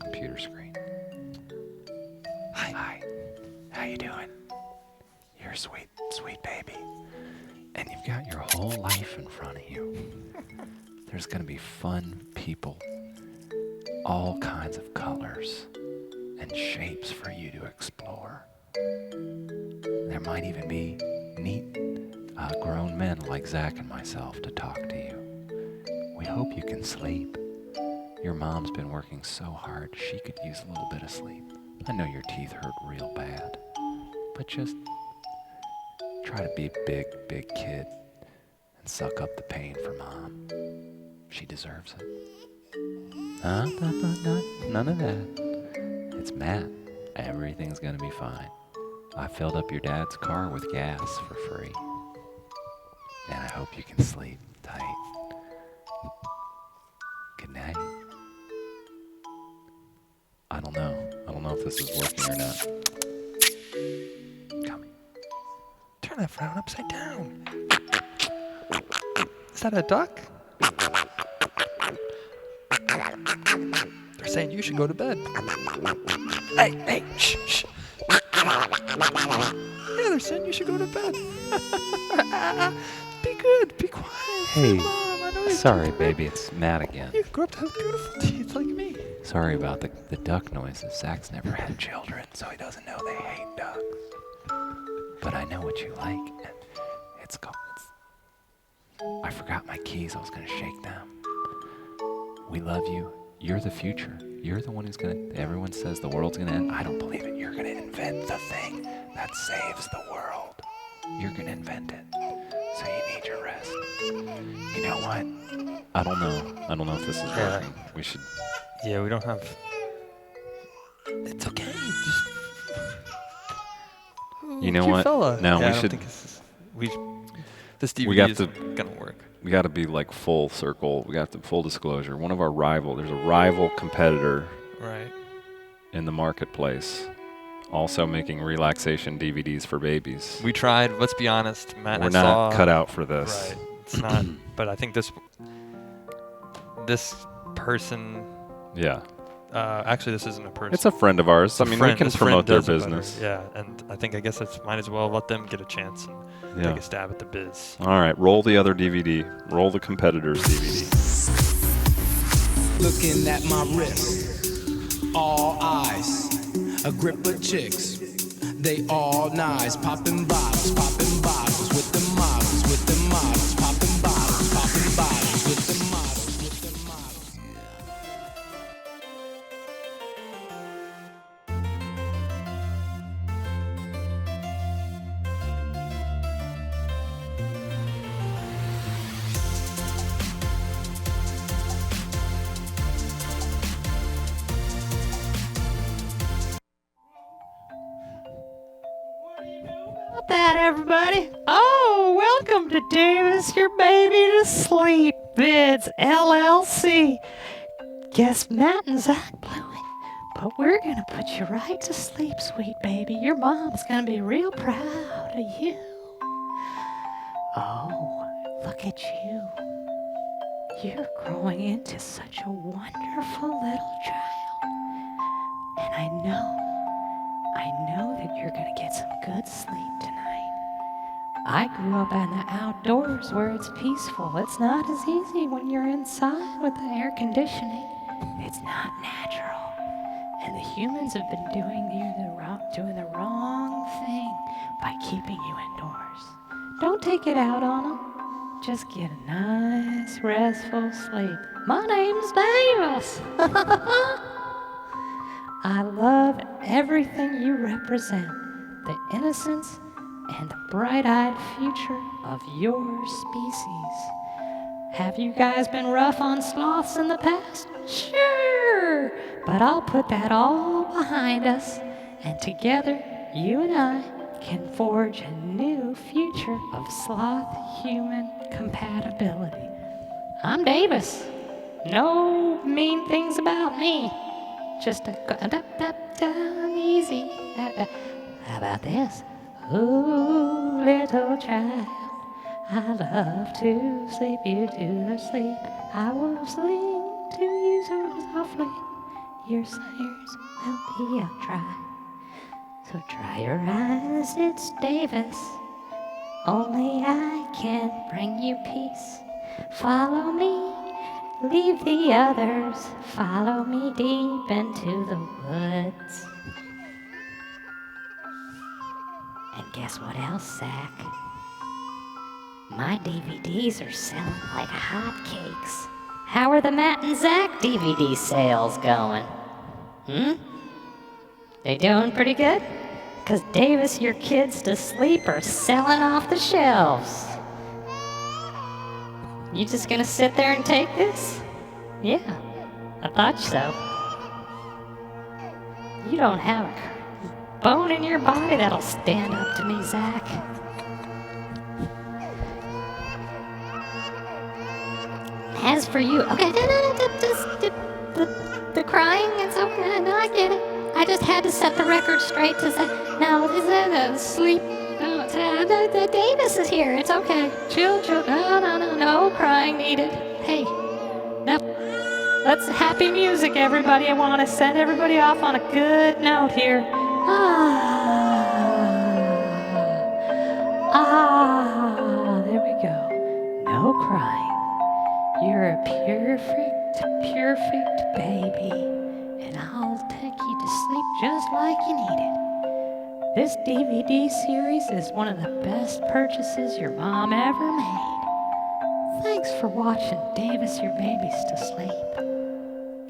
computer screen. Hi. How you doing? You're a sweet, sweet baby. And you've got your whole life in front of you. There's going to be fun people, all kinds of colors and shapes for you to explore. There might even be neat grown men like Zach and myself to talk to you. We hope you can sleep. Your mom's been working so hard, she could use a little bit of sleep. I know your teeth hurt real bad, but just try to be a big, big kid and suck up the pain for Mom. She deserves it. Huh? None of that. It's Matt. Everything's gonna be fine. I filled up your dad's car with gas for free. And I hope you can sleep tight. Good night. I don't know if this is working or not. Come. Turn that frown upside down. Is that a duck? They're saying you should go to bed. Hey, shh. Yeah, they're saying you should go to bed. Be good, be quiet. Hey, Mom, I know you're sorry, cute. baby, it's Matt again. You grew up to have beautiful teeth like me. Sorry about the duck noises. Zach's never had children, so he doesn't know they hate ducks. But I know what you like, and it's called. I forgot my keys. I was gonna shake them. We love you. You're the future. You're the one who's gonna. Everyone says the world's gonna end. I don't believe it. You're gonna invent the thing that saves the world. You're gonna invent it. So you need your rest. You know what? I don't know if this is Yeah. working. We should. Yeah, we don't have. It's okay. Just. You know Cute what? Fella. No, Yeah, we I don't should- think this DVD We got isn't gonna work. We got to be like full circle. We got to full disclosure. One of our there's a rival competitor Right. in the marketplace, also making relaxation DVDs for babies. We tried. Let's be honest, Matt. We're and I not saw, cut out for this. Right. It's not. But I think this person. Yeah, Actually, this isn't a person. it's a friend of ours. It's a I mean, friend. we can This friend promote their does it better. business. Yeah, and I guess it's might as well let them get a chance and Yeah. take a stab at the biz. All right, roll the other DVD. Roll the competitor's DVD. Looking at my wrist, all eyes, a grip of chicks. They all nice, popping bottles with the models, popping bottles with the models. About that, everybody. Oh, welcome to Davis Your Baby to Sleep, Vids LLC. Guess Matt and Zach blew it, but we're gonna put you right to sleep, sweet baby. Your mom's gonna be real proud of you. Oh, look at you. You're growing into such a wonderful little child. And I know that you're gonna get some good sleep tonight. I grew up in the outdoors where it's peaceful. It's not as easy when you're inside with the air conditioning. It's not natural. And the humans have been doing the wrong thing by keeping you indoors. Don't take it out on them. Just get a nice, restful sleep. My name's Davis. I love everything you represent, the innocence and the bright-eyed future of your species. Have you guys been rough on sloths in the past? Sure, but I'll put that all behind us, and together, you and I can forge a new future of sloth-human compatibility. I'm Davis. No mean things about me. Just a down easy. How about this? Ooh, little child, I love to sleep you to sleep. I will sing to you so softly. Your snores will be dry. So dry your eyes, it's Davis. Only I can bring you peace. Follow me, leave the others. Follow me deep into the woods. And guess what else, Zach? My DVDs are selling like hotcakes. How are the Matt and Zach DVD sales going? They doing pretty good? 'Cause Davis, your kids to sleep are selling off the shelves. You just gonna sit there and take this? Yeah, I thought so. You don't have a bone in your body that'll stand up to me, Zach. As for you, okay, the crying, it's okay, no, I get it. I just had to set the record straight to say, no, this is sleep. No, the Davis is here, it's okay. Chill, no crying needed. Hey, no, let's happy music, everybody. I want to send everybody off on a good note here. There we go. No crying. You're a perfect baby, and I'll take you to sleep just like you needed. This DVD series is one of the best purchases your mom ever made. Thanks for watching Davis Your Babies to Sleep.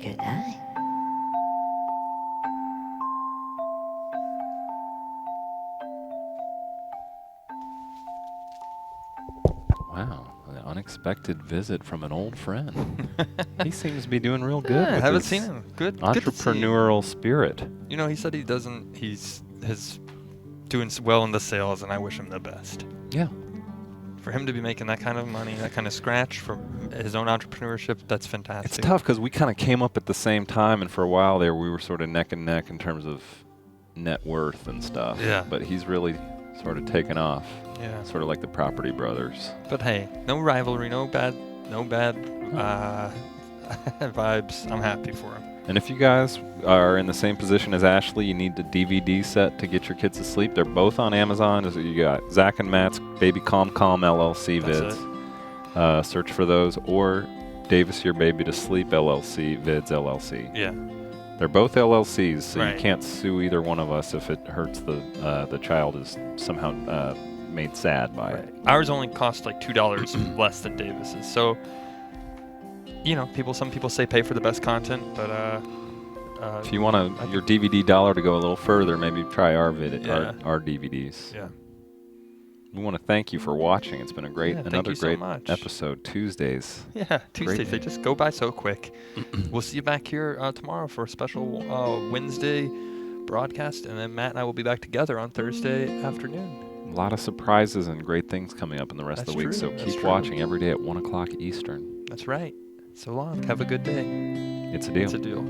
Good night. Wow, an unexpected visit from an old friend. He seems to be doing real good. Yeah, I with haven't his seen him. Good. entrepreneurial spirit. You know, he said he doesn't. He's doing well in the sales, and I wish him the best. Yeah. For him to be making that kind of money, that kind of scratch from his own entrepreneurship, that's fantastic. It's tough because we kind of came up at the same time, and for a while there we were sort of neck and neck in terms of net worth and stuff. Yeah. But he's really sort of taken off. Yeah. Sort of like the Property Brothers. But hey, no rivalry, no bad vibes. I'm happy for him. And if you guys are in the same position as Ashley, you need the DVD set to get your kids to sleep. They're both on Amazon. So you got Zach and Matt's Baby Calm LLC That's Vids. Search for those, or Davis Your Baby to Sleep LLC Vids LLC. Yeah. They're both LLCs, so Right. you can't sue either one of us if it hurts the child is somehow made sad by it. Ours only cost like $2 less than Davis's. So, you know, some people say pay for the best content, but If you want your DVD dollar to go a little further, maybe try our our DVDs. Yeah. We want to thank you for watching. It's been a great, Yeah, thank another you so great much. episode. Tuesdays. Yeah, Tuesdays, day. they just go by so quick. We'll see you back here tomorrow for a special Wednesday broadcast, and then Matt and I will be back together on Thursday afternoon. A lot of surprises and great things coming up in the rest of the week, That's so true, that's keep true. watching every day at 1 o'clock Eastern. That's right. So long. Have a good day. It's a deal. It's a deal.